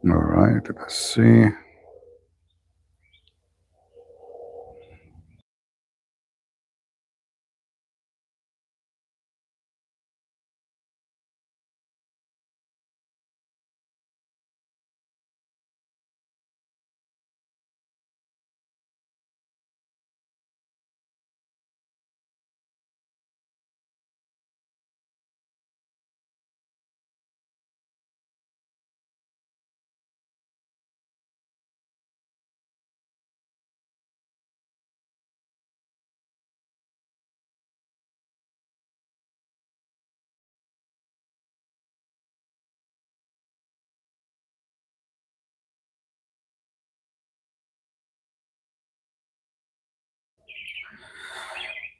All right, let's see.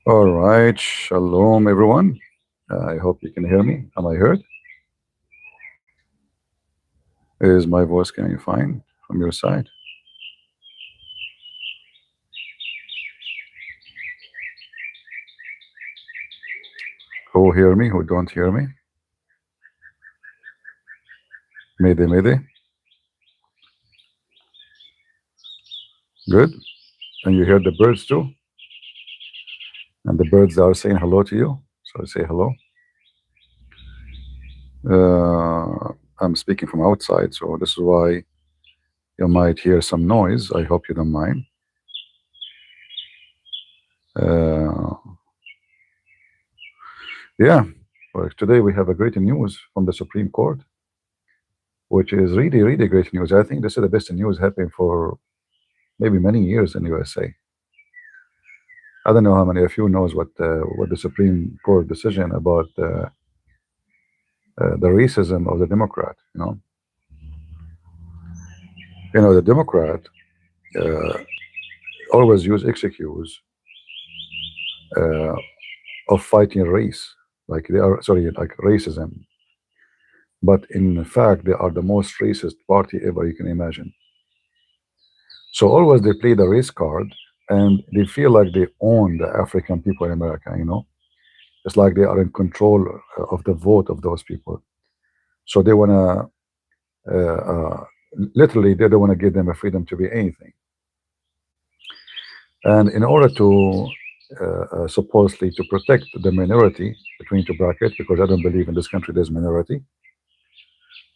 All right, shalom, everyone. I hope you can hear me. Am I heard? Is my voice coming fine from your side? Who hear me? Who don't hear me? Mayday, mayday. Good. And you hear the birds too? And the birds are saying hello to you. So I say hello. I'm speaking from outside, so this is why you might hear some noise. I hope you don't mind. Uh, yeah, well, today we have a great news from the Supreme Court, which is really, really great news. I think this is the best news happening for maybe many years in USA. I don't know how many of you knows what the Supreme Court decision about the racism of the Democrat. The Democrat uh, always use excuse uh, of fighting race, like they are sorry, like racism. But in fact, they are the most racist party ever you can imagine. So always they play the race card, and they feel like they own the African people in America. It's like they are in control of the vote of those people. So they wanna literally they don't want to give them a freedom to be anything. And in order to supposedly to protect the minority between two brackets, because I don't believe in this country there's minority,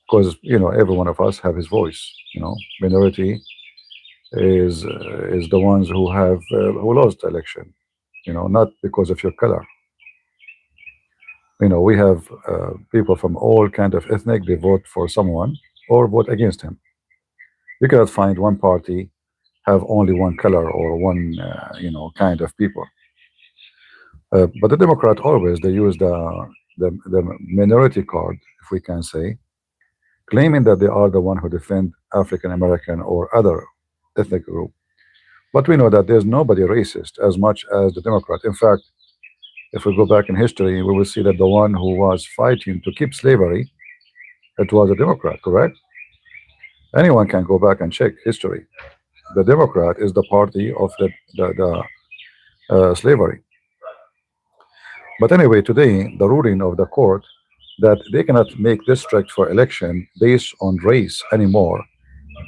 because every one of us have his voice. Minority is the ones who lost the election. Not because of your color. We have people from all kind of ethnic. They vote for someone or vote against him. You cannot find one party have only one color or one kind of people. But the Democrat always they use the minority card, if we can say, claiming that they are the one who defend African American or other ethnic group. But we know that there's nobody racist as much as the Democrat. In fact, if we go back in history, we will see that the one who was fighting to keep slavery, it was a Democrat, correct? Anyone can go back and check history. The Democrat is the party of the slavery. But anyway, today, the ruling of the court that they cannot make district for election based on race anymore,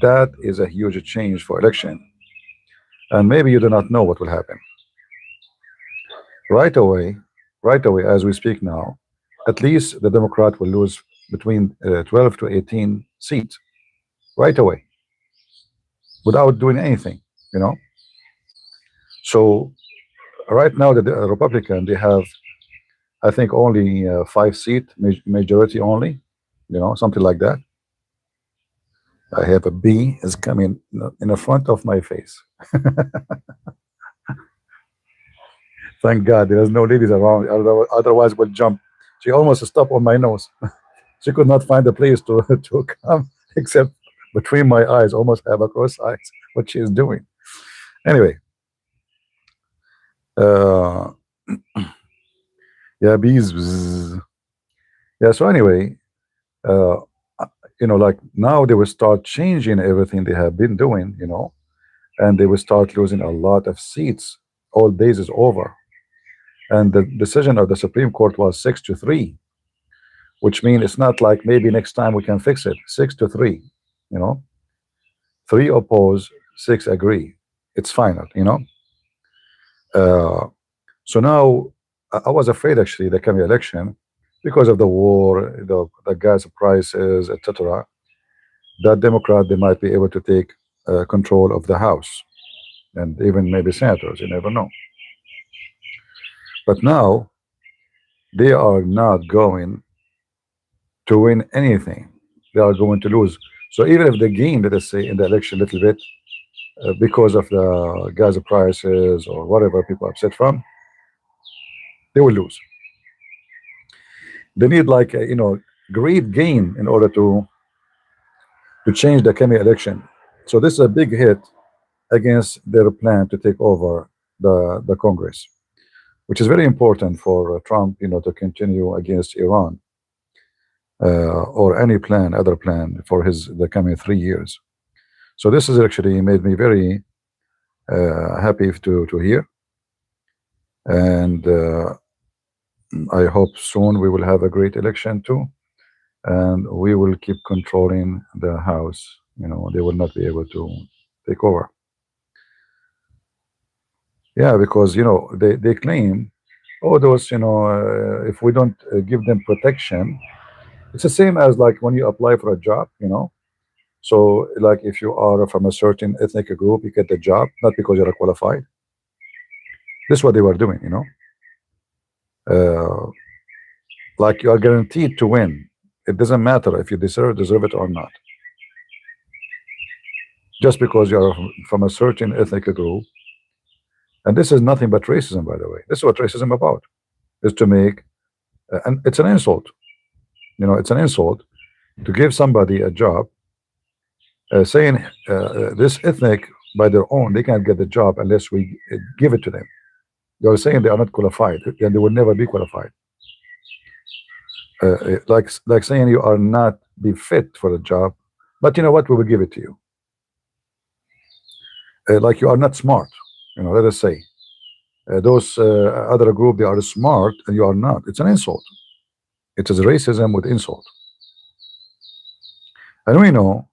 that is a huge change for election. And maybe you do not know what will happen. Right away, right away, as we speak now, at least the Democrat will lose between 12 to 18 seats right away without doing anything, you know. So right now, the Republican, they have, I think, only 5 seat majority only, something like that. I have a bee is coming in the front of my face. Thank God there's no ladies around, otherwise would jump. She almost stopped on my nose. She could not find a place to to come except between my eyes, almost have a cross eyes. What she is doing. Anyway, uh, yeah, bees. Bzz. Yeah. So anyway, uh, like now they will start changing everything they have been doing, and they will start losing a lot of seats. All days is over, and the decision of the Supreme Court was 6-3, which means it's not like maybe next time we can fix it. 6-3. You know, 3 oppose, 6 agree. It's final. You know. Uh, so now I was afraid actually the coming election because of the war, the gas prices, etc. That Democrat they might be able to take control of the House and even maybe senators. You never know. But now they are not going to win anything. They are going to lose. So even if they gain, let us say, in the election a little bit because of the gas prices or whatever people are upset from, they will lose. They need like great gain in order to change the coming election. So this is a big hit against their plan to take over the Congress, which is very important for Trump, to continue against Iran or any other plan for the coming 3 years. So this has actually made me very happy to hear, and I hope soon we will have a great election too, and we will keep controlling the House. They will not be able to take over. Yeah, because they claim, oh, those if we don't give them protection, it's the same as like when you apply for a job. So like if you are from a certain ethnic group, you get the job not because you're qualified. This is what they were doing. Uh, like you are guaranteed to win. It doesn't matter if you deserve it or not. Just because you are from a certain ethnic group, and this is nothing but racism, by the way. This is what racism about, is to make, and it's an insult. It's an insult to give somebody a job, saying this ethnic by their own, they can't get the job unless we give it to them. You're saying they are not qualified, and they will never be qualified. Like saying you are not be fit for the job, but you know what? We will give it to you. Like you are not smart. Let us say those other group, they are smart and you are not. It's an insult. It is racism with insult. And we know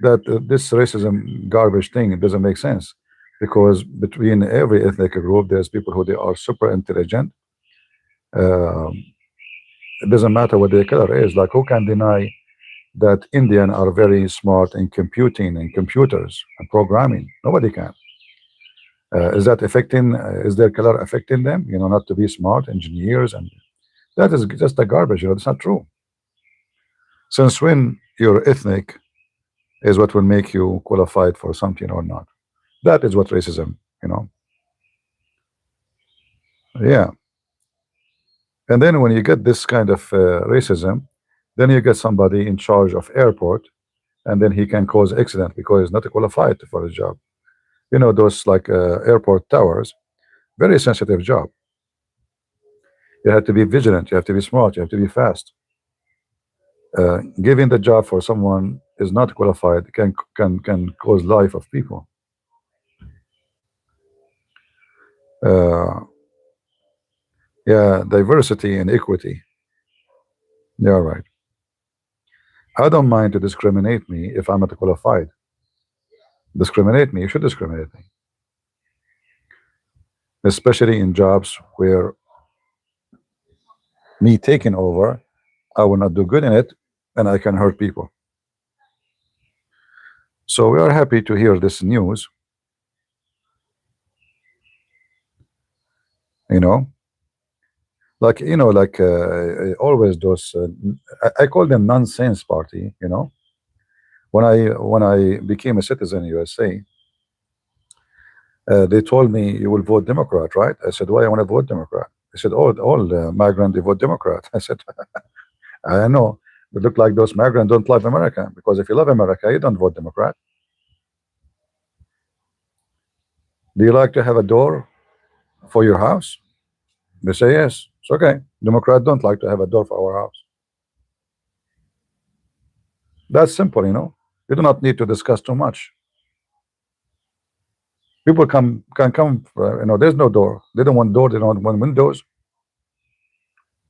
that this racism garbage thing, it doesn't make sense, because between every ethnic group there's people who they are super intelligent. It doesn't matter what their color is. Like, who can deny that Indian are very smart in computing and computers and programming? Nobody can. Is that affecting? Is their color affecting them? Not to be smart engineers, and that is just a garbage. It's not true. Since when your ethnic is what will make you qualified for something or not? That is what racism. Yeah. And then when you get this kind of racism, then you get somebody in charge of airport, and then he can cause accident because he's not qualified for the job. Those like airport towers, very sensitive job. You have to be vigilant, you have to be smart, you have to be fast. Giving the job for someone is not qualified can cause life of people. Yeah, diversity and equity. Yeah, right. I don't mind to discriminate me if I'm not qualified. Discriminate me, you should discriminate me. Especially in jobs where me taking over, I will not do good in it, and I can hurt people. So we are happy to hear this news. Like always those I call them nonsense party. When I became a citizen in USA, they told me you will vote Democrat, right? I said, why I want to vote Democrat? They said, all migrants, they vote Democrat. I said, I know, but look like those migrants don't love America, because if you love America, you don't vote Democrat. Do you like to have a door for your house? They say yes. It's okay. Democrat don't like to have a door for our house. That's simple. You do not need to discuss too much. People can come. There's no door. They don't want door. They don't want windows.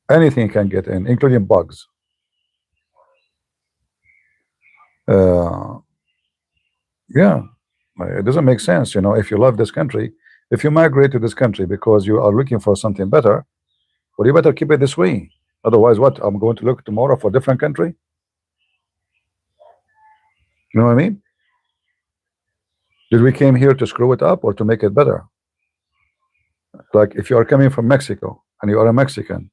Anything can get in, including bugs. Yeah, it doesn't make sense. If you love this country, if you migrate to this country because you are looking for something better, well, you better keep it this way. Otherwise, what? I'm going to look tomorrow for a different country. You know what I mean? Did we came here to screw it up or to make it better? Like if you are coming from Mexico and you are a Mexican,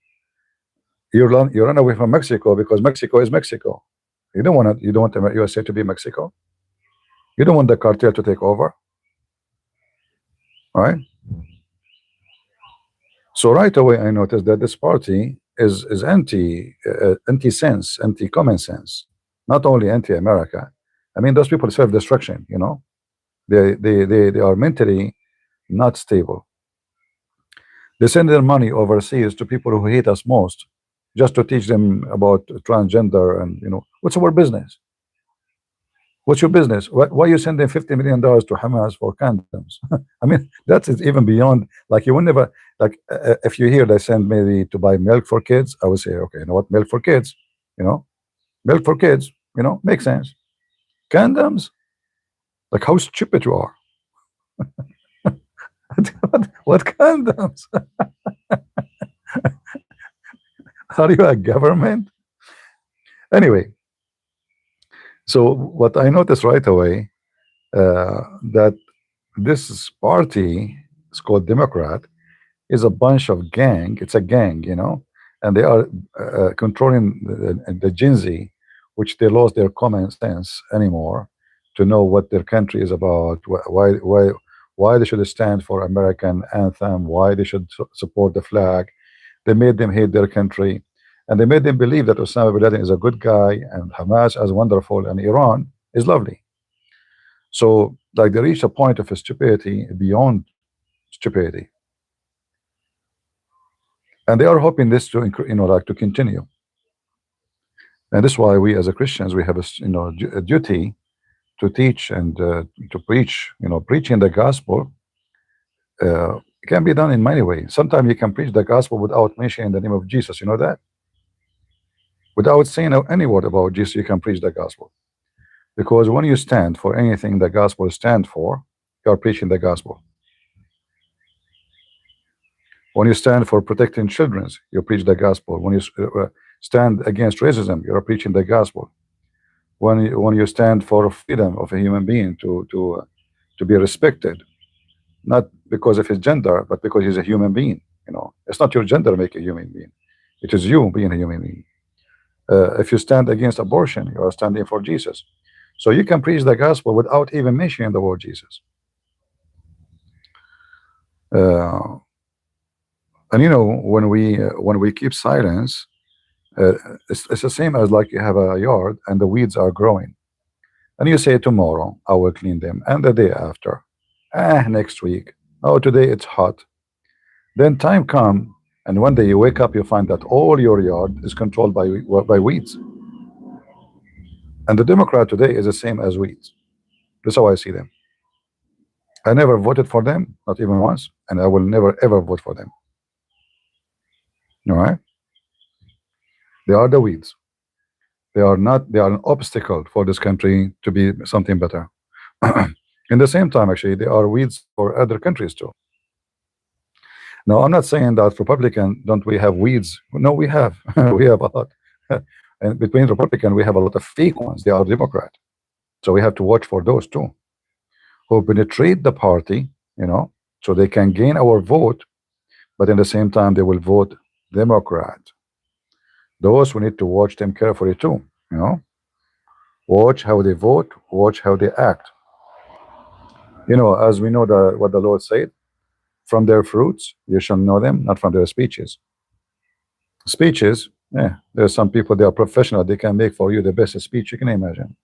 you run away from Mexico because Mexico is Mexico. You don't want the USA to be Mexico. You don't want the cartel to take over, right? So right away I noticed that this party is anti-sense, anti-common sense, not only anti-America. I mean, those people self-destruction. They are mentally not stable. They send their money overseas to people who hate us most, just to teach them about transgender and what's our business? What's your business? Why you sending $50 million to Hamas for condoms? I mean, that is even beyond. Like you would never like if you hear they send maybe to buy milk for kids, I would say, okay, you know what, milk for kids, you know, milk for kids, makes sense. Condoms, like how stupid you are. What condoms? Are you a government? Anyway, so what I noticed right away that this party is called Democrat is a bunch of gang. It's a gang, and they are controlling the Gen Z, which they lost their common sense anymore to know what their country is about, why they should stand for American anthem, why they should support the flag. They made them hate their country, and they made them believe that Osama bin Laden is a good guy and Hamas is wonderful and Iran is lovely. So, like, they reach a point of stupidity beyond stupidity, and they are hoping this to like to continue. And this is why we as a Christians we have a duty to teach and to preach. Preaching the gospel can be done in many ways. Sometimes you can preach the gospel without mentioning the name of Jesus. You know that? Without saying any word about Jesus, you can preach the gospel. Because when you stand for anything the gospel stands for, you are preaching the gospel. When you stand for protecting children, you preach the gospel. When you stand against racism, you are preaching the gospel. When you stand for freedom of a human being to be respected, not because of his gender, but because he's a human being. It's not your gender make a human being; it is you being a human being. If you stand against abortion, you are standing for Jesus. So you can preach the gospel without even mentioning the word Jesus. And when we keep silence, it's the same as like you have a yard and the weeds are growing, and you say tomorrow I will clean them, and the day after, next week, oh today it's hot. Then time come, and one day you wake up, you find that all your yard is controlled by weeds. And the Democrat today is the same as weeds. That's how I see them. I never voted for them, not even once, and I will never ever vote for them. All right? They are the weeds. They are not. They are an obstacle for this country to be something better. In the same time, actually, they are weeds for other countries too. Now, I'm not saying that Republican don't we have weeds? No, we have. We have a lot. And between Republican, we have a lot of fake ones. They are Democrat, so we have to watch for those too, who penetrate the party, so they can gain our vote, but in the same time they will vote Democrat. Those we need to watch them carefully too. Watch how they vote, watch how they act. As we know what the Lord said, from their fruits you shall know them, not from their speeches. Speeches, there's some people, they are professional, they can make for you the best speech you can imagine.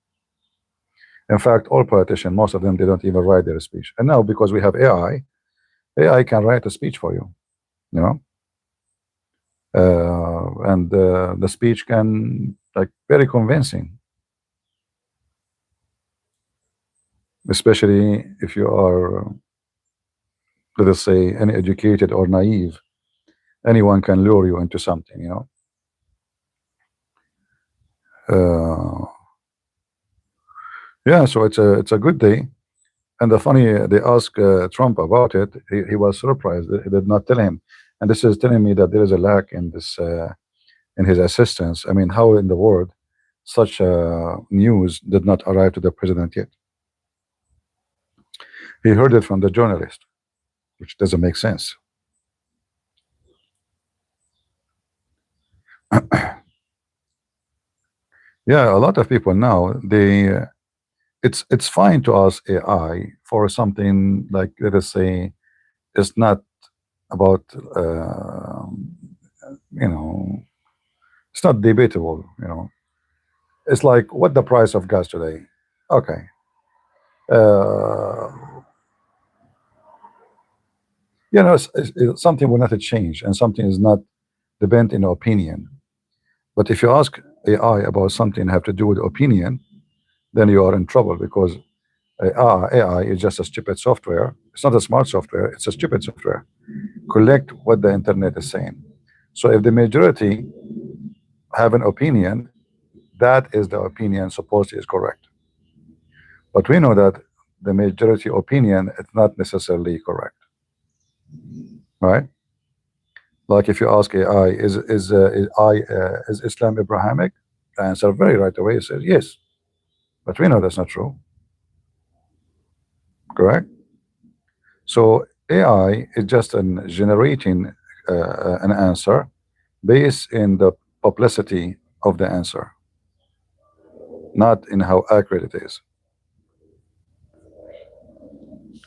In fact, all politicians, most of them, they don't even write their speech. And now because we have AI can write a speech for you, and the speech can like very convincing, especially if you are, let us say, uneducated or naive. Anyone can lure you into something, Yeah, so it's a good day. And the funny, they asked Trump about it. He was surprised. He did not tell him. And this is telling me that there is a lack in this in his assistance. I mean, how in the world such news did not arrive to the president yet? He heard it from the journalist, which doesn't make sense. Yeah, a lot of people now it's fine to ask AI for something like, let us say, it's not about you know, it's not debatable. It's like, what the price of gas today? Okay, uh, something will not change, and something is not depend in opinion. But if you ask AI about something have to do with opinion, then you are in trouble, because AI is just a stupid software. It's not a smart software. It's a stupid software. Collect what the internet is saying. So if the majority have an opinion, that is the opinion supposedly is correct. But we know that the majority opinion is not necessarily correct, right? Like if you ask AI, is Islam Abrahamic? The answer very right away says yes. But we know that's not true, correct? So AI is just an generating an answer based in the publicity of the answer, not in how accurate it is.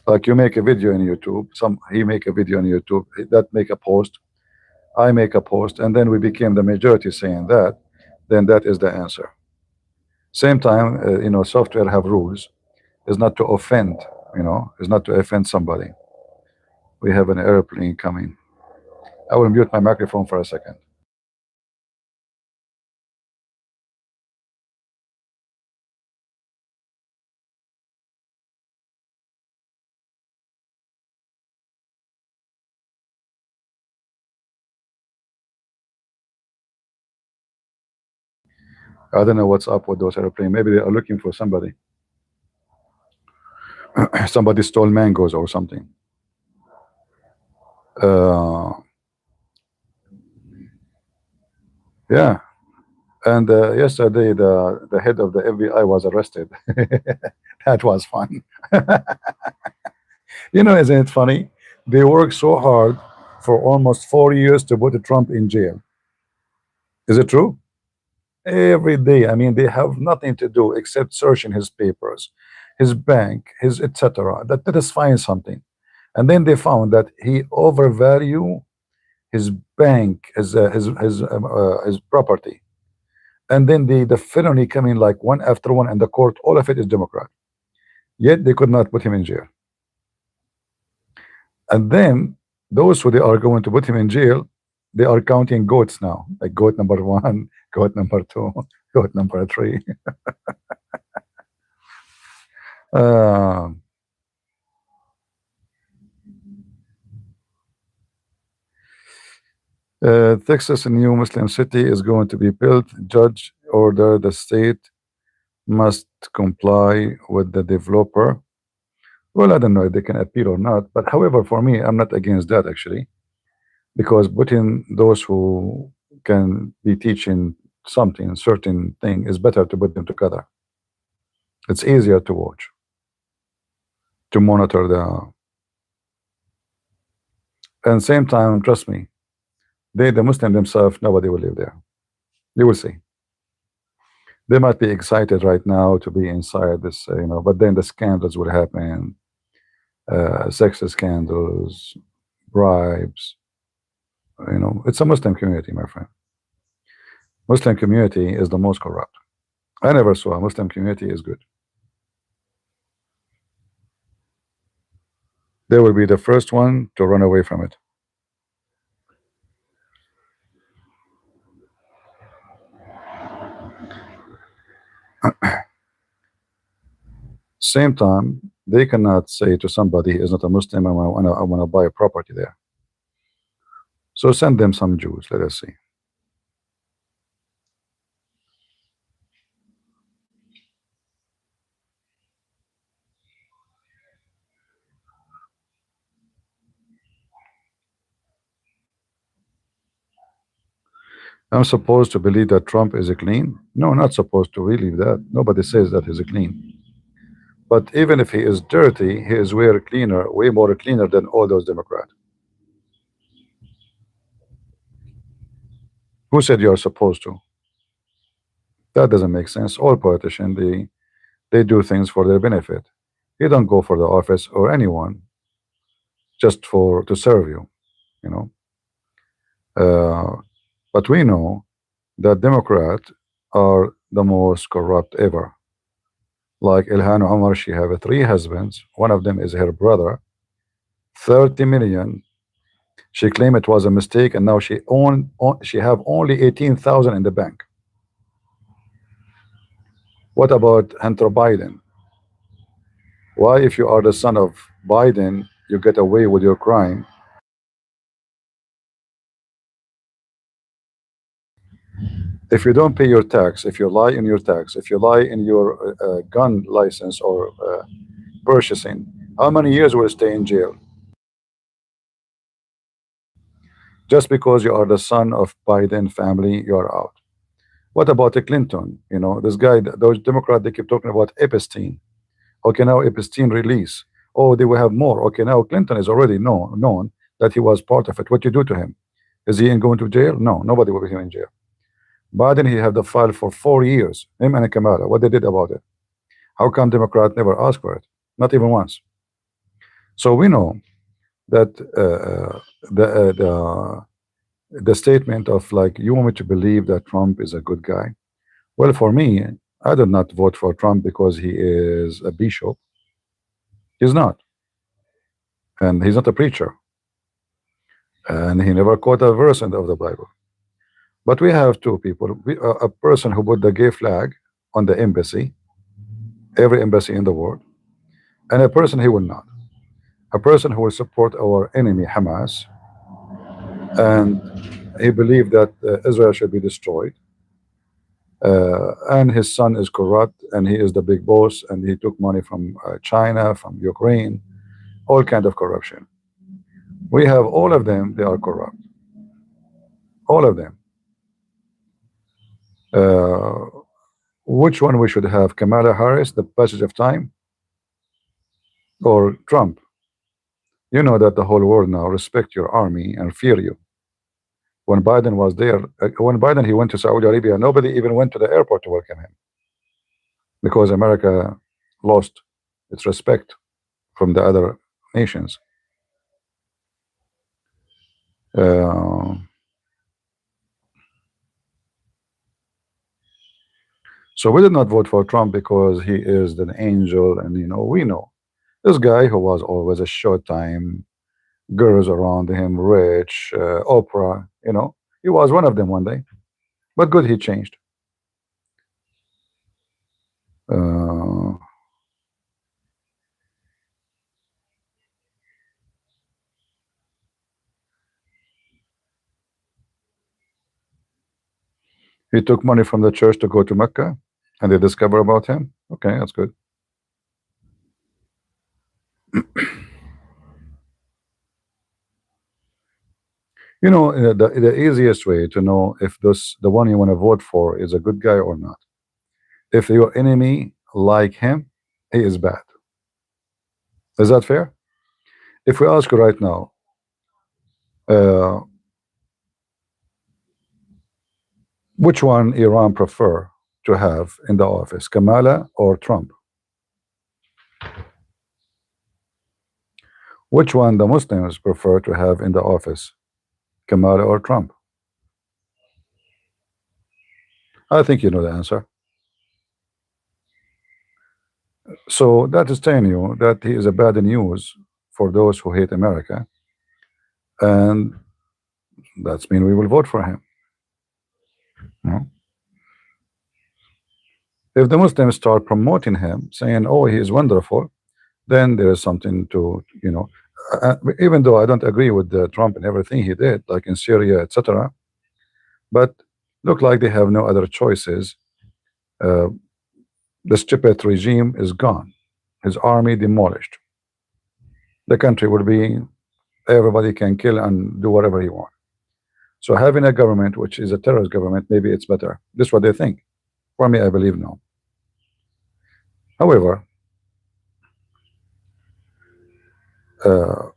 Like you make a video in YouTube, he make a video on YouTube, that make a post, I make a post, and then we became the majority saying that, then that is the answer. Same time, software have rules, is not to offend, is not to offend somebody. We have an airplane coming. I will mute my microphone for a second. I don't know what's up with those airplanes. Maybe they are looking for somebody. Somebody stole mangoes or something. Uh, yeah. And yesterday, the head of the FBI was arrested. That was fun. Isn't it funny? They worked so hard for almost 4 years to put Trump in jail. Is it true? Every day. I mean, they have nothing to do except searching his papers, his bank, his etc. Let us find something. And then they found that he overvalue his bank, his property. And then the felony coming like one after one, and the court, all of it is Democrat. Yet they could not put him in jail. And then those who they are going to put him in jail, they are counting goats now, like goat number 1, goat number 2, goat number 3. Texas, a new Muslim city is going to be built. Judge order the state must comply with the developer. Well, I don't know if they can appeal or not, but however, for me, I'm not against that actually, because putting those who can be teaching something, certain thing, is better to put them together. It's easier to watch, to monitor and same time, trust me, the Muslim themselves, nobody will live there. You will see. They might be excited right now to be inside this, but then the scandals will happen, sex scandals, bribes. It's a Muslim community, my friend. Muslim community is the most corrupt. I never saw a Muslim community is good. They will be the first one to run away from it. Same time, they cannot say to somebody who is not a Muslim, I want to buy a property there. So send them some Jews. Let us see. I'm supposed to believe that Trump is a clean? No, not supposed to believe that. Nobody says that he's a clean. But even if he is dirty, he is way cleaner, way more cleaner than all those Democrats. Who said you are supposed to? That doesn't make sense. All politicians, they do things for their benefit. You don't go for the office or anyone just for to serve you, you know. But we know that Democrats are the most corrupt ever. Like Ilhan Omar, she have three husbands. One of them is her brother. 30 million. She claimed it was a mistake, and now she have only 18,000 in the bank. What about Hunter Biden? Why, if you are the son of Biden, you get away with your crime? If you don't pay your tax, if you lie in your tax, if you lie in your gun license or purchasing, how many years will you stay in jail? Just because you are the son of Biden family, you are out. What about the Clinton? You know, this guy, those Democrats, they keep talking about Epstein. Okay, now Epstein release. Oh, they will have more. Okay, now Clinton is already known that he was part of it. What you do to him? Is he going to jail? No, nobody will be in jail. Biden, he had the file for 4 years. Him and Kamala, what they did about it? How come Democrat never asked for it? Not even once. So we know that the statement of like, you want me to believe that Trump is a good guy? Well, for me, I did not vote for Trump because he is a bishop. He's not, and he's not a preacher, and he never quote a verse of the Bible. But we have two people: a person who put the gay flag on the embassy, every embassy in the world, and a person who will not. A person who will support our enemy Hamas, and he believed that Israel should be destroyed. And his son is corrupt, and he is the big boss, and he took money from China, from Ukraine, all kind of corruption. We have all of them; they are corrupt. All of them. Which one we should have? Kamala Harris, the passage of time, or Trump? You know that the whole world now respect your army and fear you. When Biden was there, when Biden he went to Saudi Arabia, nobody even went to the airport to welcome him because America lost its respect from the other nations. So we did not vote for Trump because he is an angel, and we know this guy who was always a showtime, girls around him, rich, Oprah. He was one of them one day, but good, he changed. He took money from the church to go to Mecca, and they discover about him. Okay, that's good. The easiest way to know if the one you want to vote for is a good guy or not. If your enemy like him, he is bad. Is that fair? If we ask you right now, which one Iran prefer to have in the office, Kamala or Trump? Which one the Muslims prefer to have in the office, Kamala or Trump? I think you know the answer. So that is telling you that he is a bad news for those who hate America, and that's mean we will vote for him. If the Muslims start promoting him, saying, "Oh, he is wonderful," then there is something to, even though I don't agree with Trump and everything he did, like in Syria, etc. But look like they have no other choices. The stupid regime is gone. His army demolished. The country will be, everybody can kill and do whatever he wants. So having a government which is a terrorist government, maybe it's better. This is what they think. For me, I believe no. However, uh,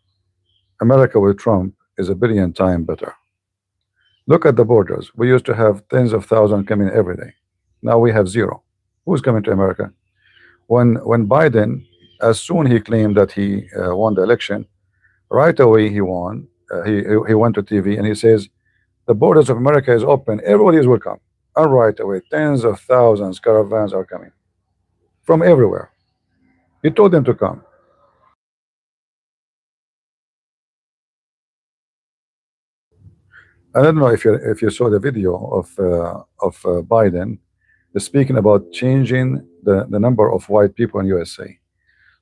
America with Trump is a billion times better. Look at the borders. We used to have tens of thousands coming every day. Now we have zero. Who's coming to America? When Biden, as soon he claimed that he won the election, right away he won. He went to TV and he says the borders of America is open. Everybody is welcome. And right away, tens of thousands caravans are coming from everywhere. He told them to come. I don't know if you saw the video of Biden speaking about changing the number of white people in USA.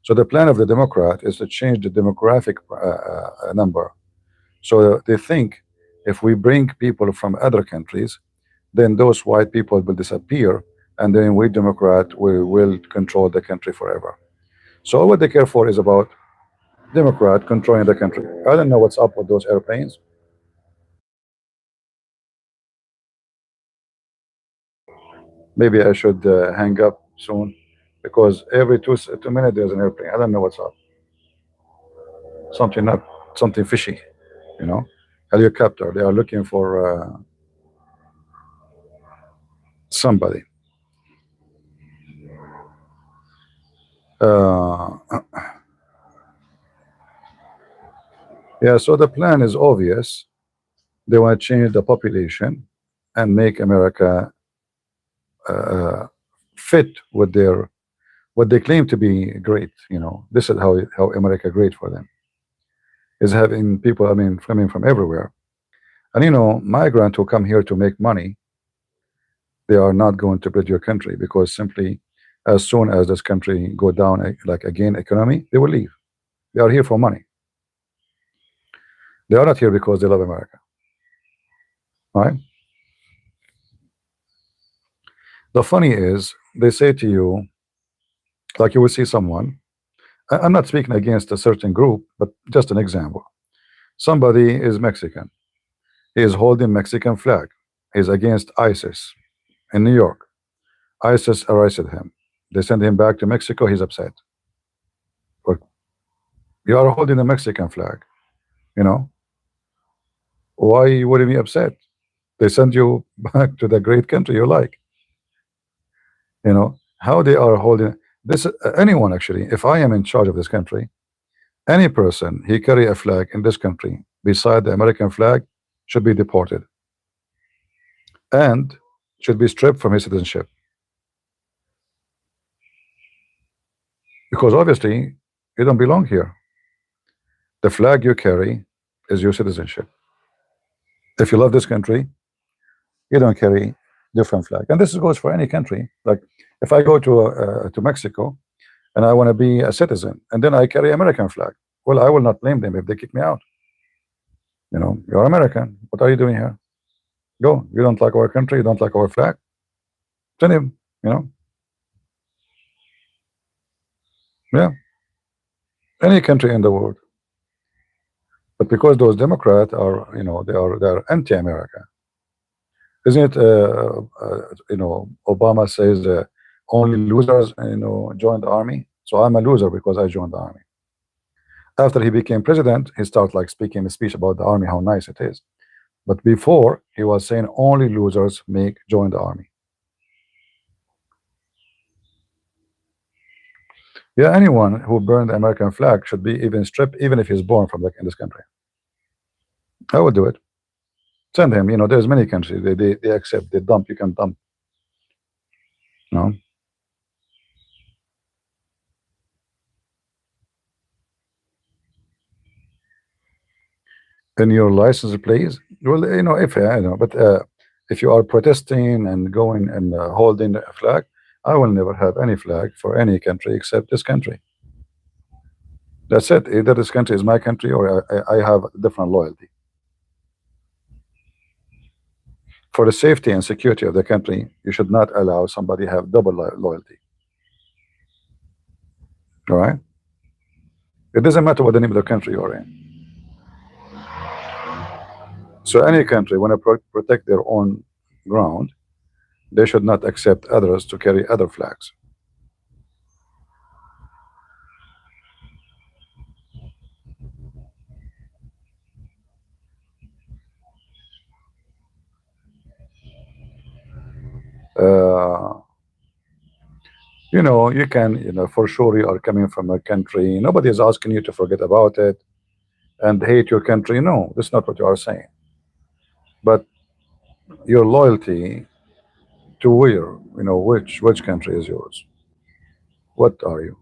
So the plan of the Democrat is to change the demographic number. So they think if we bring people from other countries, then those white people will disappear, and then we Democrat we will control the country forever. So all what they care for is about Democrat controlling the country. I don't know what's up with those airplanes. Maybe I should hang up soon because every 2 minutes there's an airplane. I don't know what's up. Something not something fishy, you know. Helicopter. They are looking for somebody. Uh, yeah. So the plan is obvious. They want to change the population and make America uh, fit with their what they claim to be great. You know, this is how America great for them is having people. I mean, coming from everywhere, and you know, migrants who come here to make money, they are not going to build your country because simply, as soon as this country go down, like again, economy, they will leave. They are here for money. They are not here because they love America, right? The funny is, they say to you, like you will see someone. I'm not speaking against a certain group, but just an example. Somebody is Mexican. He is holding Mexican flag. He's against ISIS in New York. ISIS arrested him. They send him back to Mexico. He's upset. But you are holding a Mexican flag. You know why would he be upset? They send you back to the great country you like. You know how they are holding this. Anyone actually, if I am in charge of this country, any person he carry a flag in this country beside the American flag should be deported and should be stripped from his citizenship because obviously you don't belong here. The flag you carry is your citizenship. If you love this country, you don't carry different flag. And this goes for any country. Like if I go to Mexico and I want to be a citizen, and then I carry American flag, well, I will not blame them if they kick me out. You know, you're American. What are you doing here? Go. You don't like our country. You don't like our flag. Send him. You know. Yeah. Any country in the world. But because those Democrats are, you know, they're anti-America. Isn't it? You know, Obama says only losers, you know, join the army. So I'm a loser because I joined the army. After he became president, he started like speaking a speech about the army, how nice it is. But before, he was saying only losers join the army. Yeah, anyone who burned the American flag should be even stripped, even if he's born from in this country. I would do it. Send him. You know, there's many countries they accept. They dump. You can dump. No. In your license, please. Well, you know, if I know, but if you are protesting and going and holding a flag, I will never have any flag for any country except this country. That's it. Either this country is my country or I have different loyalty. For the safety and security of the country, you should not allow somebody have double loyalty. All right? It doesn't matter what the name of the country you're in. So any country, when they protect their own ground, they should not accept others to carry other flags. Uh, you can, for sure you are coming from a country. Nobody is asking you to forget about it and hate your country. No, that's not what you are saying. But your loyalty to where, which country is yours? What are you?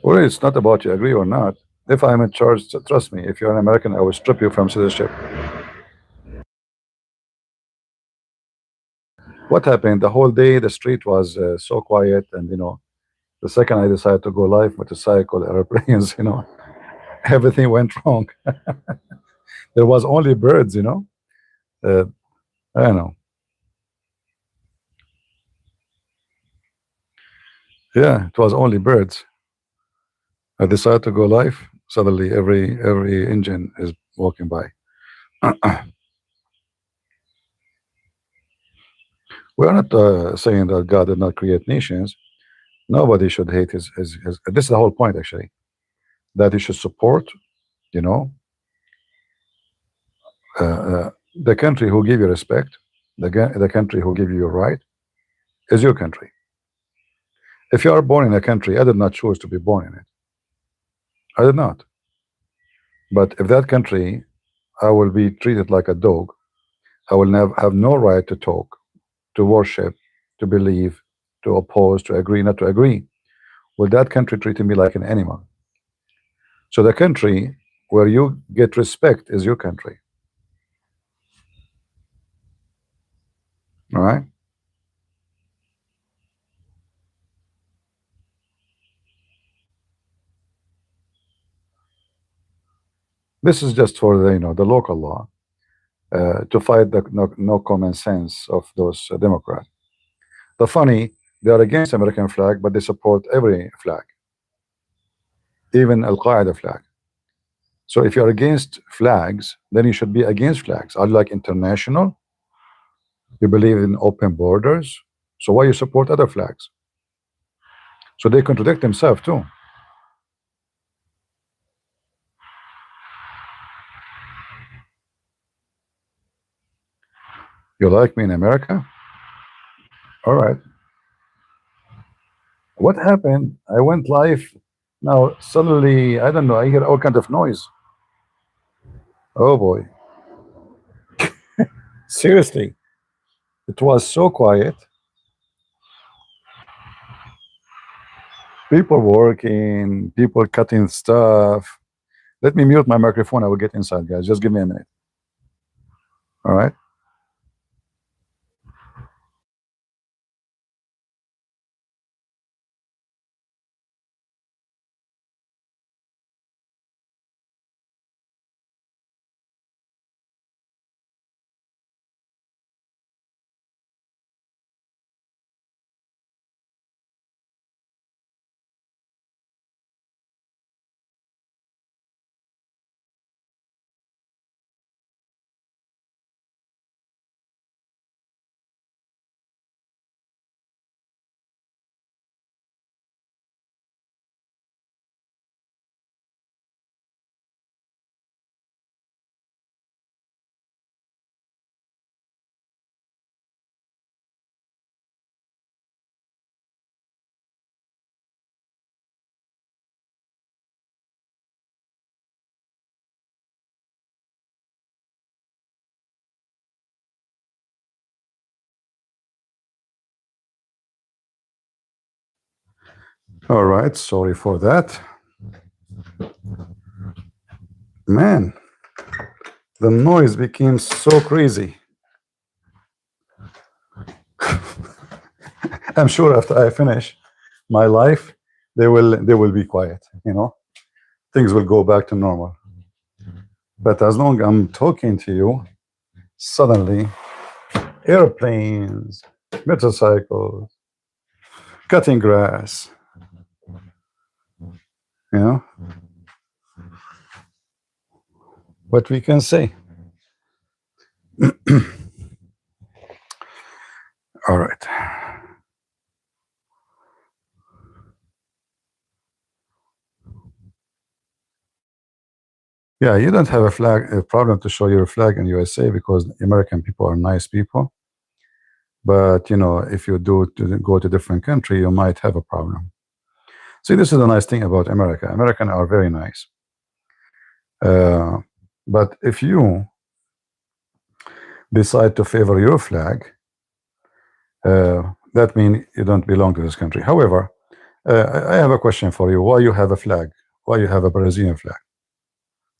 Well, it's not about you agree or not. If I'm in charge, trust me, if you're an American, I will strip you from citizenship. What happened? The whole day, the street was so quiet, and the second I decided to go live, motorcycle, airplanes, everything went wrong. There was only birds, Uh, I don't know. Yeah, it was only birds. I decided to go live. Suddenly, every engine is walking by. We are not saying that God did not create nations. Nobody should hate his. This is the whole point, actually, that he should support, you know, the country who give you respect, the country who give you your right, is your country. If you are born in a country, I did not choose to be born in it. I did not. But if that country, I will be treated like a dog. I will have no right to talk, to worship, to believe, to oppose, to agree, not to agree. Will that country treating me like an animal? So the country where you get respect is your country. All right. This is just for the the local law to fight the no common sense of those Democrats. The funny, they are against American flag, but they support every flag, even Al Qaeda flag. So if you're against flags, then you should be against flags. Are you like international? You believe in open borders. So why you support other flags? So they contradict themselves too. You like me in America? All right. What happened? I went live. Now suddenly, I don't know. I hear all kind of noise. Oh boy. Seriously, it was so quiet. People working, people cutting stuff. Let me mute my microphone. I will get inside, guys. Just give me a minute. All right. All right. Sorry for that. Man, the noise became so crazy. I'm sure after I finish my life, they will be quiet. Things will go back to normal. But as long as I'm talking to you, suddenly airplanes, motorcycles. cutting grass, you know, what we can say. All right. Yeah, you don't have a problem to show your flag in USA because American people are nice people. But if you go to different country, you might have a problem. See, this is the nice thing about America. Americans are very nice. But if you decide to favor your flag, that means you don't belong to this country. However, I have a question for you. Why you have a flag? Why you have a Brazilian flag?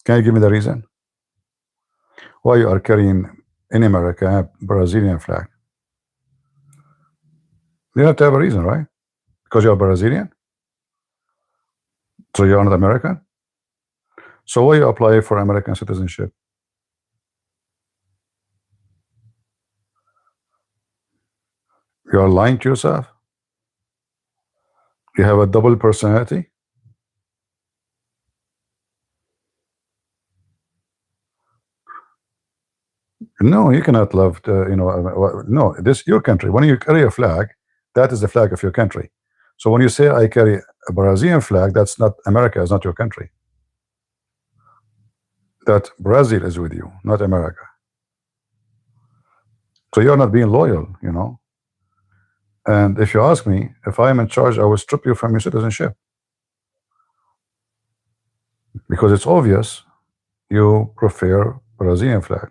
Can you give me the reason? Why you are carrying in America a Brazilian flag? You have to have a reason, right? Because you're Brazilian? So you're not American? So why you apply for American citizenship? You are lying to yourself? You have a double personality? No, you cannot love no, this your country. When you carry a flag, that is the flag of your country. So when you say I carry a Brazilian flag, that's not America, is not your country. That Brazil is with you, not America. So you're not being loyal. And if you ask me, if I am in charge, I will strip you from your citizenship. Because it's obvious you prefer Brazilian flag.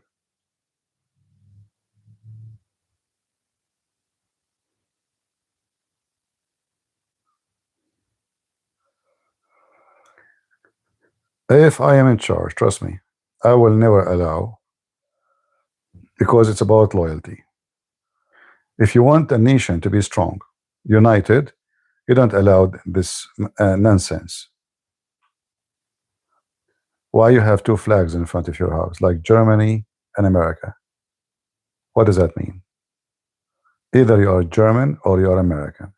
If I am in charge, trust me, I will never allow, because it's about loyalty. If you want a nation to be strong, united, you don't allow this nonsense. Why you have two flags in front of your house, like Germany and America? What does that mean? Either you are German or you are American.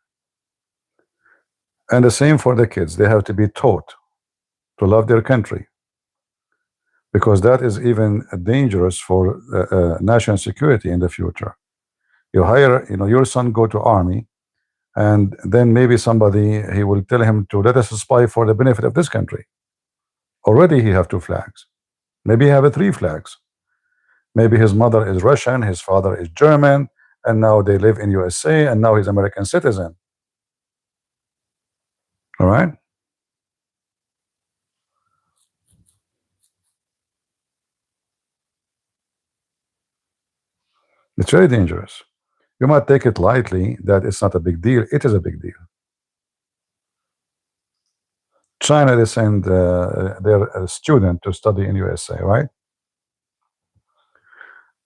And the same for the kids. They have to be taught to love their country, because that is even dangerous for national security in the future. You hire, your son go to army, and then maybe somebody, he will tell him to let us spy for the benefit of this country. Already he have two flags. Maybe he have three flags. Maybe his mother is Russian, his father is German, and now they live in USA, and now he's American citizen. All right? It's very dangerous. You might take it lightly that it's not a big deal. It is a big deal. China, they send their student to study in USA, right?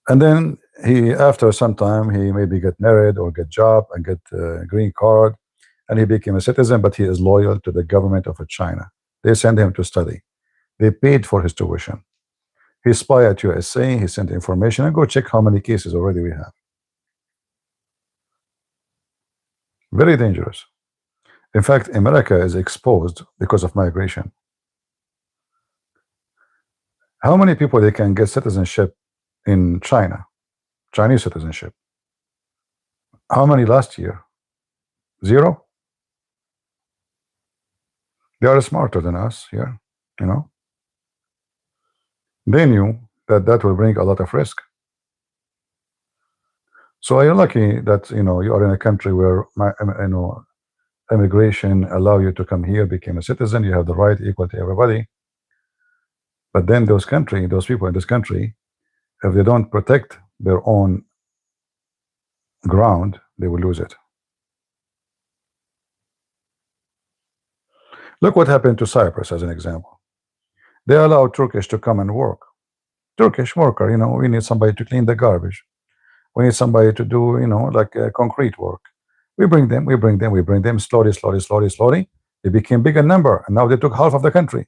And then after some time, he maybe get married or get job and get a green card, and he became a citizen, but he is loyal to the government of China. They send him to study. They paid for his tuition. He spy at USA, he sent information, and go check how many cases already we have. Very dangerous. In fact, America is exposed because of migration. How many people they can get citizenship in China, Chinese citizenship? How many last year? Zero? They are smarter than us here, you know. They knew that that will bring a lot of risk. So are you lucky that you are in a country where immigration allow you to come here, become a citizen, you have the right equal to everybody. But then those people in this country, if they don't protect their own ground, they will lose it. Look what happened to Cyprus as an example. They allow Turkish to come and work. Turkish worker, we need somebody to clean the garbage. We need somebody to do, like concrete work. We bring them slowly. They became big in number, and now they took half of the country.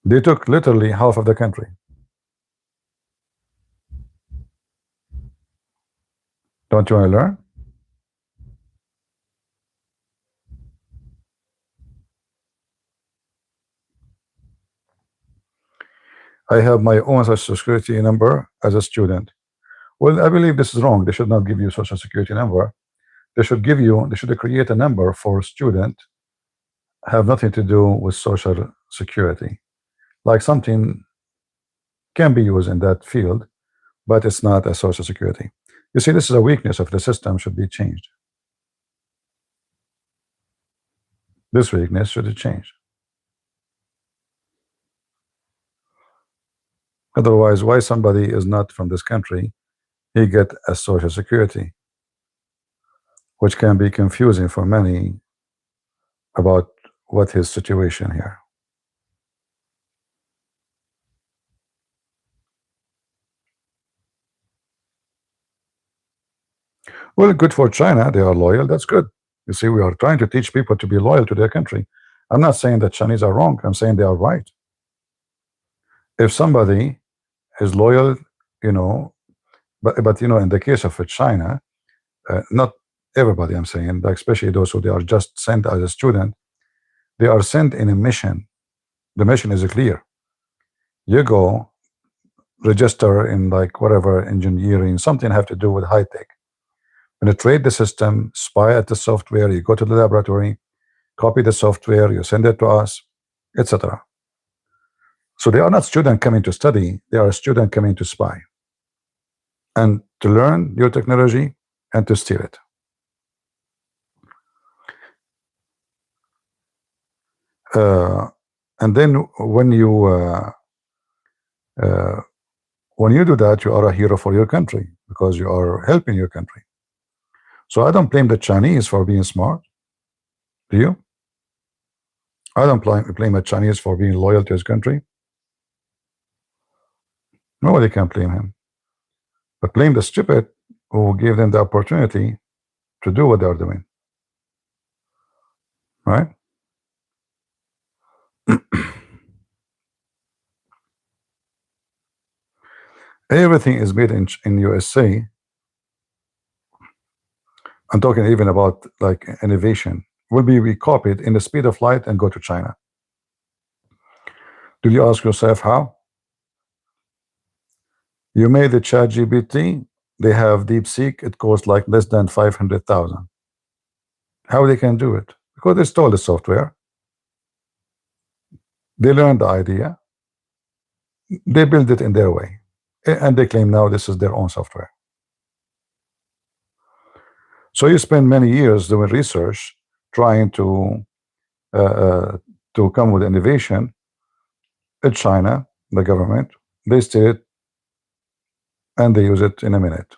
They took literally half of the country. Don't you want to learn? I have my own social security number as a student. Well, I believe this is wrong. They should not give you social security number. They should create a number for student, have nothing to do with social security. Like something can be used in that field, but it's not a social security. You see, this is a weakness of the system, should be changed. This weakness should be changed. Otherwise, why somebody is not from this country, he get a social security, which can be confusing for many about what his situation here. Well, good for China. They are loyal. That's good. You see, we are trying to teach people to be loyal to their country. I'm not saying that Chinese are wrong. I'm saying they are right. If somebody is loyal, you know, but you know, in the case of China, not everybody, I'm saying, like especially those who they are just sent as a student, they are sent in a mission. The mission is clear. You go register in like whatever engineering, something have to do with high tech. Penetrate the system, spy at the software. You go to the laboratory, copy the software, you send it to us, etc. So they are not students coming to study, they are students coming to spy and to learn new technology and to steal it. And then when you do that, you are a hero for your country because you are helping your country. So I don't blame the Chinese for being smart. Do you? I don't blame the Chinese for being loyal to his country. Nobody can blame him. But blame the stupid who gave them the opportunity to do what they are doing. Right? Everything is made in USA. I'm talking even about like innovation will be copied in the speed of light and go to China. Do you ask yourself how? You made the chat GPT, they have DeepSeek, it costs like less than 500,000. How they can do it? Because they stole the software. They learned the idea. They build it in their way. And they claim now this is their own software. So you spend many years doing research, trying to come with innovation. In China, the government, they steal it and they use it in a minute.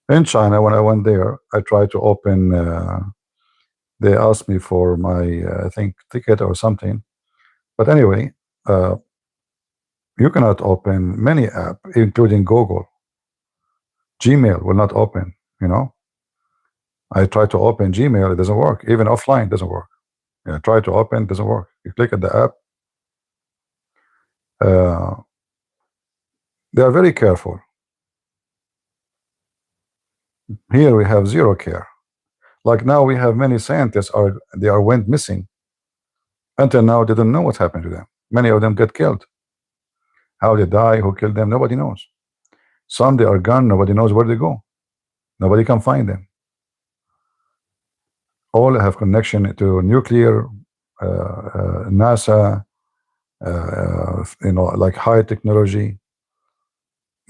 In China, when I went there, I tried to open, they asked me for my, I think, ticket or something. But anyway, you cannot open many apps, including Google. Gmail will not open, you know. I try to open Gmail, it doesn't work. Even offline, it doesn't work. Yeah, try to open, it doesn't work. You click at the app. They are very careful. Here we have zero care. Like now we have many scientists went missing. Until now, they don't know what happened to them. Many of them get killed. How they die, who killed them, nobody knows. Some they are gone, nobody knows where they go. Nobody can find them. All have connection to nuclear, NASA, you know, like high technology.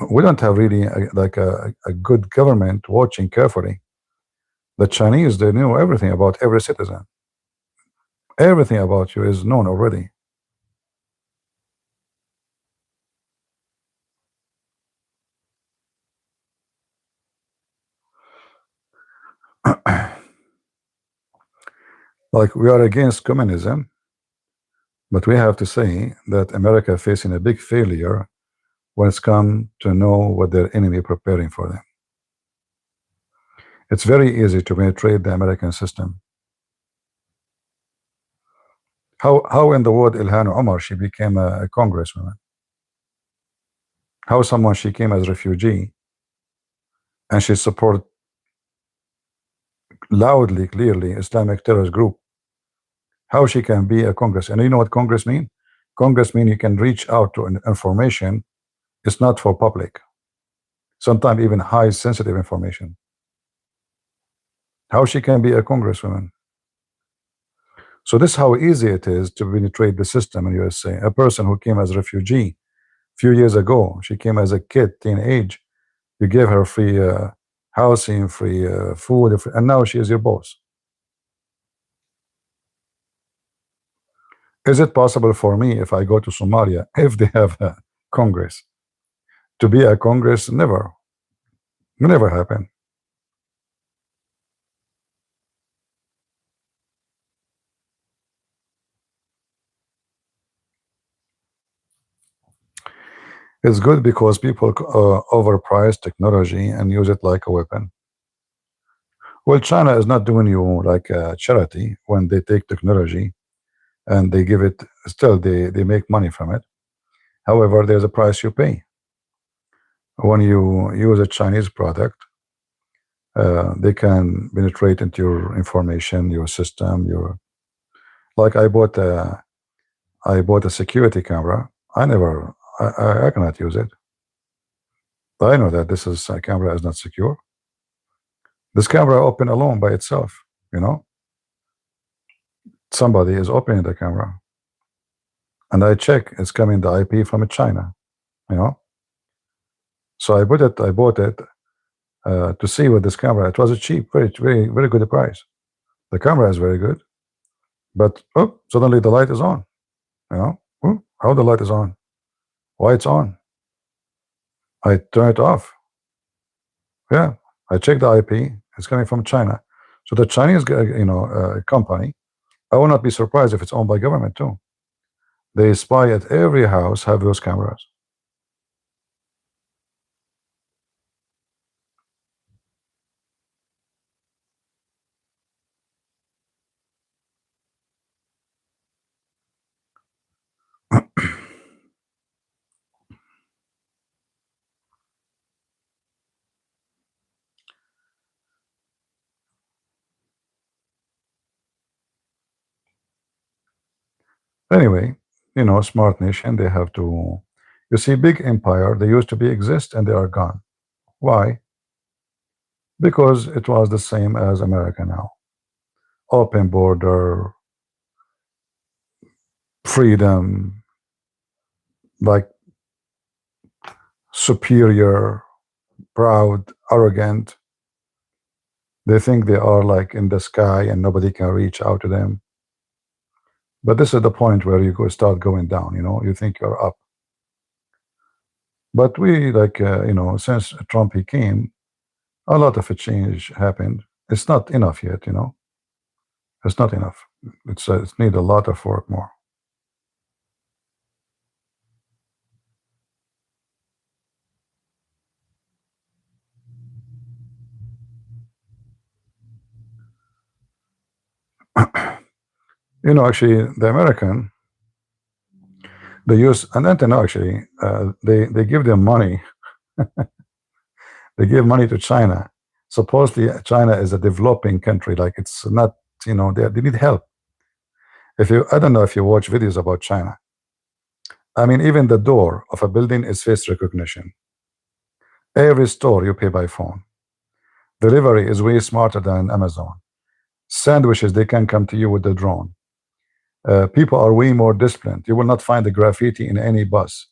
We don't have really a good government watching carefully. The Chinese, they know everything about every citizen. Everything about you is known already. Like we are against communism, but we have to say that America facing a big failure when it's come to know what their enemy preparing for them. It's very easy to penetrate the American system. How in the world Ilhan Omar she became a congresswoman? How someone, she came as a refugee and she support loudly, clearly Islamic terrorist group. How she can be a Congress? And you know what Congress mean? Congress mean you can reach out to information. It's not for public. Sometimes even high sensitive information. How she can be a congresswoman? So this is how easy it is to penetrate the system in USA. A person who came as a refugee a few years ago, she came as a kid, teenage. You gave her free housing, free food, and now she is your boss. Is it possible for me, if I go to Somalia, if they have a Congress, to be a Congress? Never. Never happen. It's good because people overprice technology and use it like a weapon. Well, China is not doing you like a charity when they take technology and they give it, still they make money from it. However, there's a price you pay. When you use a Chinese product, they can penetrate into your information, your system, your, like I bought a security camera. I cannot use it. I know that this is a camera is not secure. This camera open alone by itself, you know. Somebody is opening the camera, and I check it's coming the IP from China, you know. So I bought it to see with this camera. It was a cheap, very good price. The camera is very good, but oh, suddenly the light is on. You know, oh, how the light is on? Why it's on? I turn it off. Yeah, I check the IP. It's coming from China. So the Chinese, company. I will not be surprised if it's owned by government too. They spy at every house, have those cameras. Anyway, smart nation. They have to. You see, big empire. They used to be exist and they are gone. Why? Because it was the same as America now. Open border, freedom, like superior, proud, arrogant. They think they are like in the sky and nobody can reach out to them. But this is the point where you start going down. You think you're up. But we since Trump he came, a lot of a change happened. It's not enough yet. It's not enough. It need a lot of work more. Actually, the American, they use an antenna. Actually, they give them money. They give money to China. Supposedly, China is a developing country. Like it's not. They need help. I don't know if you watch videos about China. I mean, even the door of a building is face recognition. Every store you pay by phone. Delivery is way smarter than Amazon. Sandwiches, they can come to you with the drone. People are way more disciplined. You will not find the graffiti in any bus.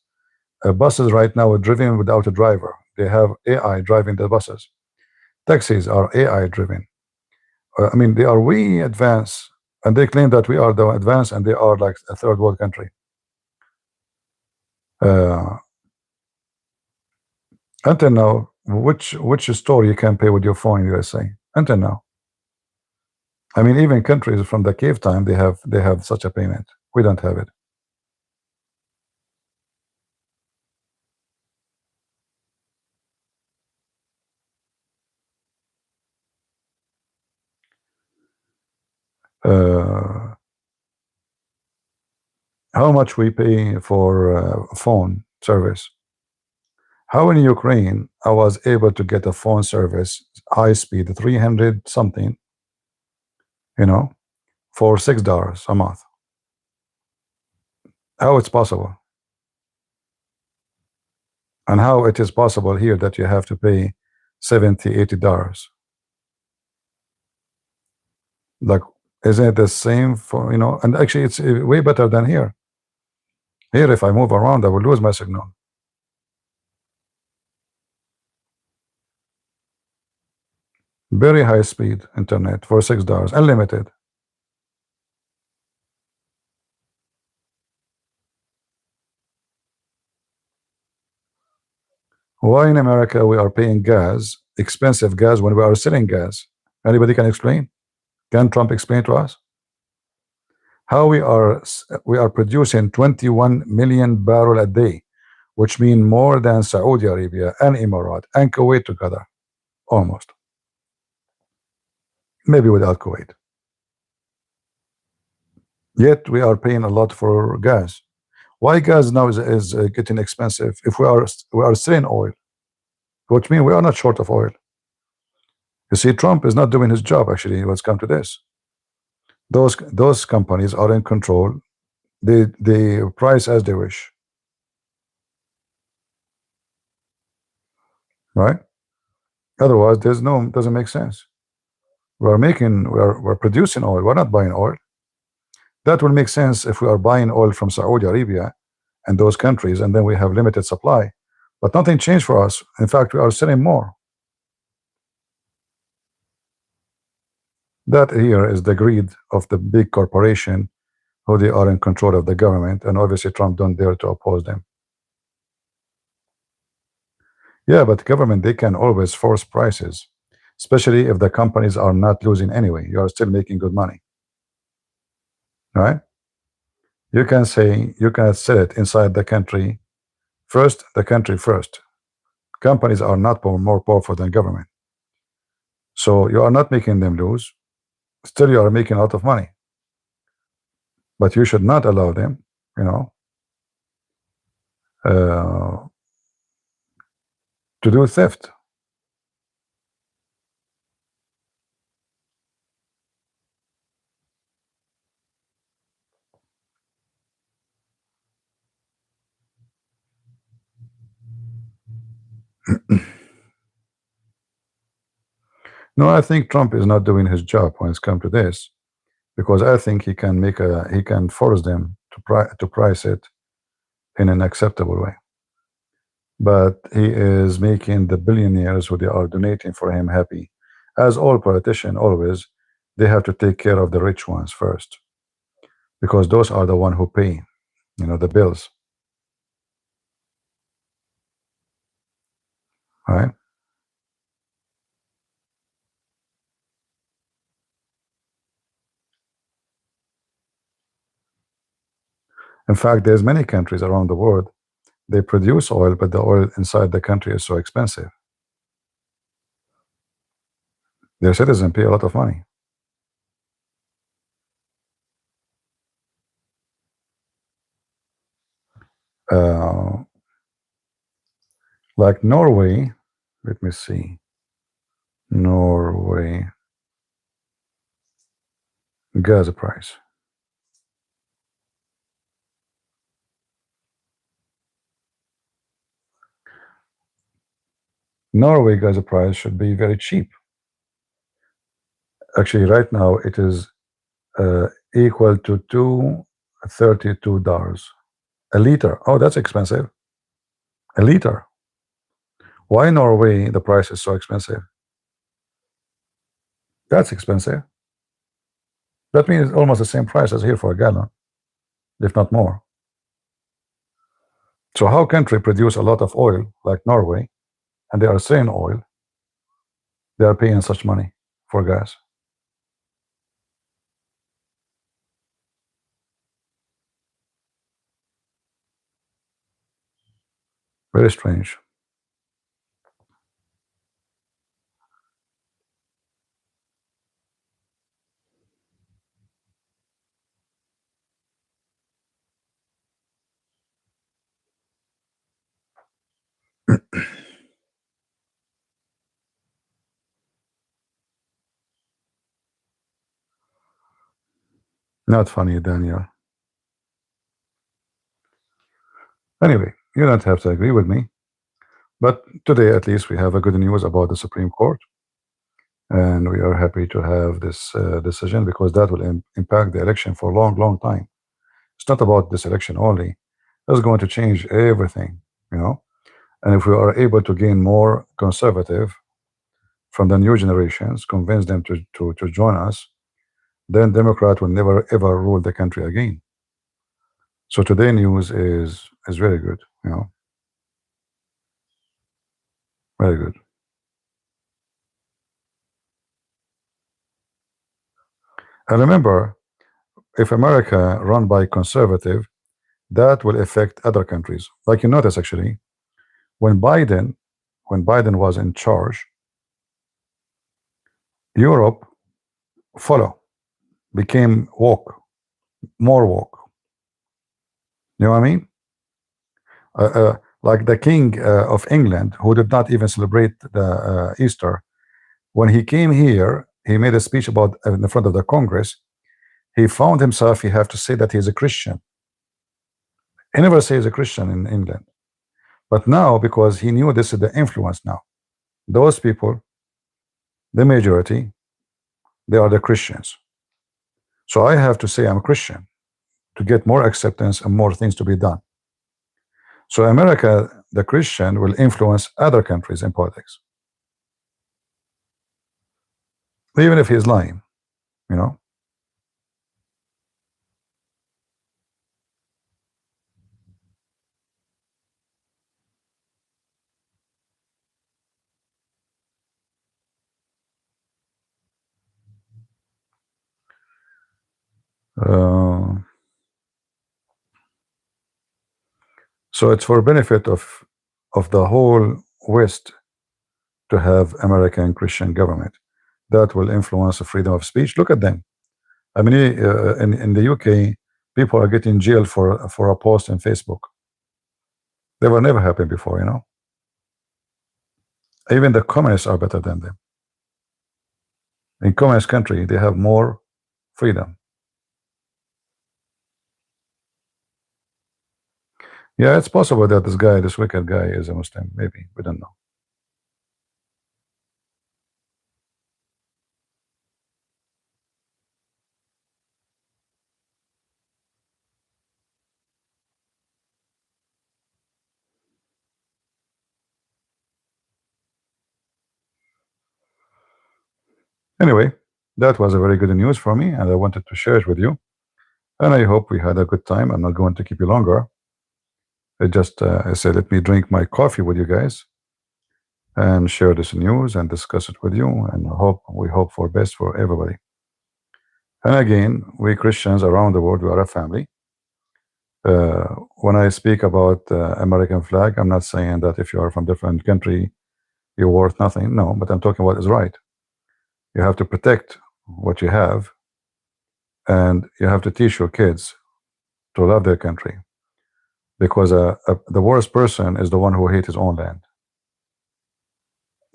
Buses right now are driven without a driver. They have AI driving the buses. Taxis are AI driven. I mean, they are way advanced, and they claim that we are the advanced, and they are like a third world country. Until now, which store you can pay with your phone in USA? Until now. I mean, even countries from the cave time, they have such a payment. We don't have it. How much we pay for phone service? How in Ukraine I was able to get a phone service, high speed, 300 something, you know, for $6 a month? How it's possible? And how it is possible here that you have to pay $70, $80? Like, isn't it the same for, and actually it's way better than here. Here, if I move around, I will lose my signal. Very high speed internet for $6, unlimited. Why in America we are paying gas, expensive gas, when we are selling gas? Anybody can explain? Can Trump explain to us how we are producing 21 million barrel a day, which mean more than Saudi Arabia and Emirat and Kuwait together, almost, maybe without Kuwait. Yet we are paying a lot for gas. Why gas now is getting expensive if we are selling oil, which means we are not short of oil? You see, Trump is not doing his job. Actually, let's come to this. Those companies are in control. They price as they wish, right? Otherwise, doesn't make sense. We're producing oil. We're not buying oil. That will make sense if we are buying oil from Saudi Arabia and those countries, and then we have limited supply. But nothing changed for us. In fact, we are selling more. That here is the greed of the big corporation, who they are in control of the government, and obviously Trump don't dare to oppose them. Yeah, but government, they can always force prices, especially if the companies are not losing anyway. You are still making good money, right? You can say you can sell it inside the country first. The country first. Companies are not more powerful than government, so you are not making them lose. Still, you are making a lot of money, but you should not allow them, you know, uh, to do theft. No, I think Trump is not doing his job when it's come to this, because I think he can force them to price it in an acceptable way. But he is making the billionaires who they are donating for him happy. As all politicians always, they have to take care of the rich ones first, because those are the one who pay, the bills, right? In fact, there's many countries around the world, they produce oil, but the oil inside the country is so expensive. Their citizens pay a lot of money. Uh, like Norway, let me see. Norway gas price. Norway gas price should be very cheap. Actually, right now it is equal to $2.32 a liter. Oh, that's expensive. A liter. Why Norway the price is so expensive? That's expensive. That means almost the same price as here for a gallon, if not more. So how country produce a lot of oil like Norway, and they are selling oil, they are paying such money for gas? Very strange. Not funny, Daniel. Anyway, you don't have to agree with me, but today at least we have a good news about the Supreme Court, and we are happy to have this decision because that will impact the election for a long, long time. It's not about this election only. It's going to change everything, you know. And if we are able to gain more conservative from the new generations, convince them to join us, then Democrat will never ever rule the country again. So today news is very good, you know, very good. And remember, if America run by conservative, that will affect other countries. Like you notice actually, when Biden when Biden was in charge, Europe follow, became woke, more woke. You know what I mean? Like the King of England, who did not even celebrate the Easter, when he came here, he made a speech about in the front of the Congress. He found himself he have to say that he is a Christian. He never says a Christian in England, but now because he knew this is the influence now, those people, the majority, they are the Christians. So I have to say I'm a Christian to get more acceptance and more things to be done. So America, the Christian, will influence other countries in politics, even if he's lying, you know. Uh, so it's for benefit of the whole West to have American Christian government that will influence the freedom of speech. Look at them. I mean, in the UK, people are getting jailed for a post in Facebook. They were never happened before, you know. Even the communists are better than them. In communist country, they have more freedom. Yeah, it's possible that this guy, this wicked guy, is a Muslim. Maybe we don't know. Anyway, that was a very good news for me, and I wanted to share it with you. And I hope we had a good time. I'm not going to keep you longer. I said, let me drink my coffee with you guys and share this news and discuss it with you. And we hope for best for everybody. And again, we Christians around the world, we are a family. When I speak about American flag, I'm not saying that if you are from different country, you're worth nothing. No, but I'm talking what is right. You have to protect what you have, and you have to teach your kids to love their country, because the worst person is the one who hates his own land.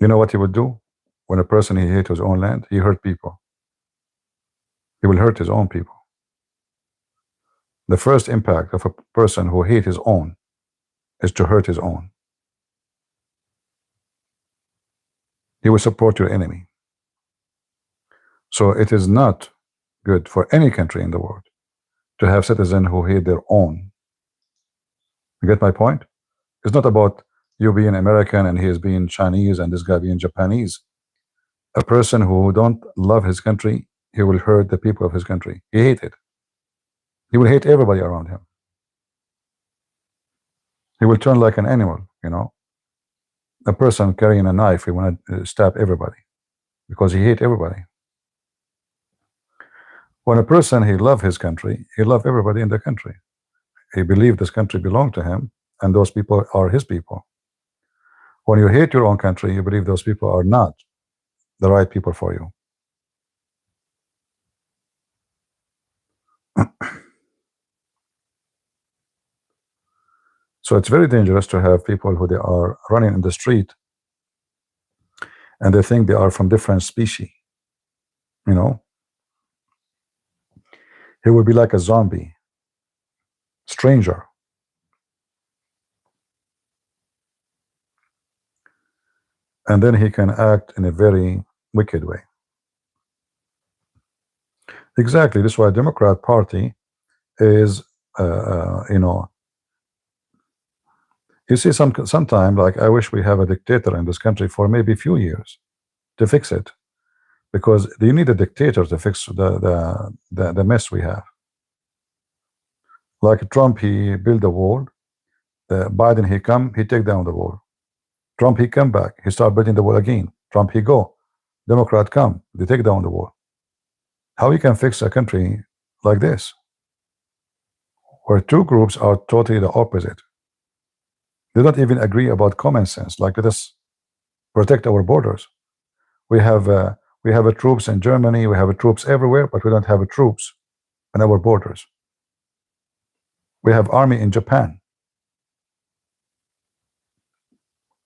You know what he would do when a person he hates his own land? He hurt people. He will hurt his own people. The first impact of a person who hates his own is to hurt his own. He will support your enemy. So it is not good for any country in the world to have citizens who hate their own. You get my point? It's not about you being American and he is being Chinese and this guy being Japanese. A person who don't love his country, he will hurt the people of his country. He hates it. He will hate everybody around him. He will turn like an animal, you know. A person carrying a knife, he want to stab everybody because he hates everybody. When a person he love his country, he love everybody in the country. He believe this country belong to him, and those people are his people. When you hate your own country, you believe those people are not the right people for you. So it's very dangerous to have people who they are running in the street and they think they are from different species. You know, He will be like a zombie, stranger. And then he can act in a very wicked way. Exactly. This is why Democrat Party is, you know, you see, sometime, like, I wish we have a dictator in this country for maybe a few years to fix it, because you need a dictator to fix the mess we have. Like Trump, he built a wall. Biden, he take down the wall. Trump, he come back, he start building the wall again. Trump, he go. Democrat come, they take down the wall. How you can fix a country like this, where two groups are totally the opposite? They don't even agree about common sense. Like, let us protect our borders. We have troops in Germany, we have troops everywhere, but we don't have troops in our borders. We have army in Japan.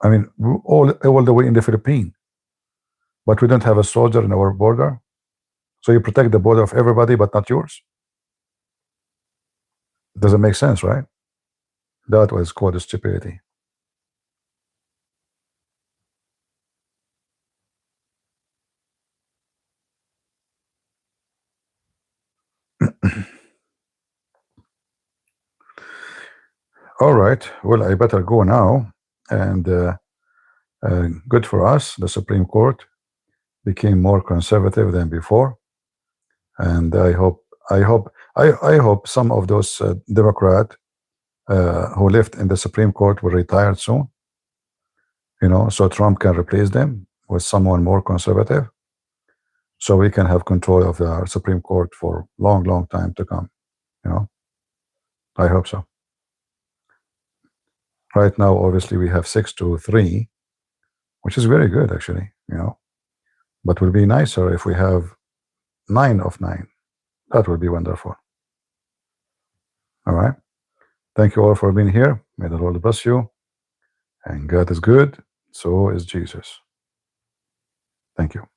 I mean, all the way in the Philippines, but we don't have a soldier in our border. So you protect the border of everybody, but not yours. Doesn't make sense, right? That was called stupidity. All right. Well, I better go now. And good for us. The Supreme Court became more conservative than before. And I hope some of those Democrats who left in the Supreme Court will retire soon. So Trump can replace them with someone more conservative, so we can have control of the Supreme Court for long, long time to come. I hope so. Right now, obviously, we have 6-3, which is very good, actually. But it would be nicer if we have 9-9. That would be wonderful. All right. Thank you all for being here. May the Lord bless you. And God is good. So is Jesus. Thank you.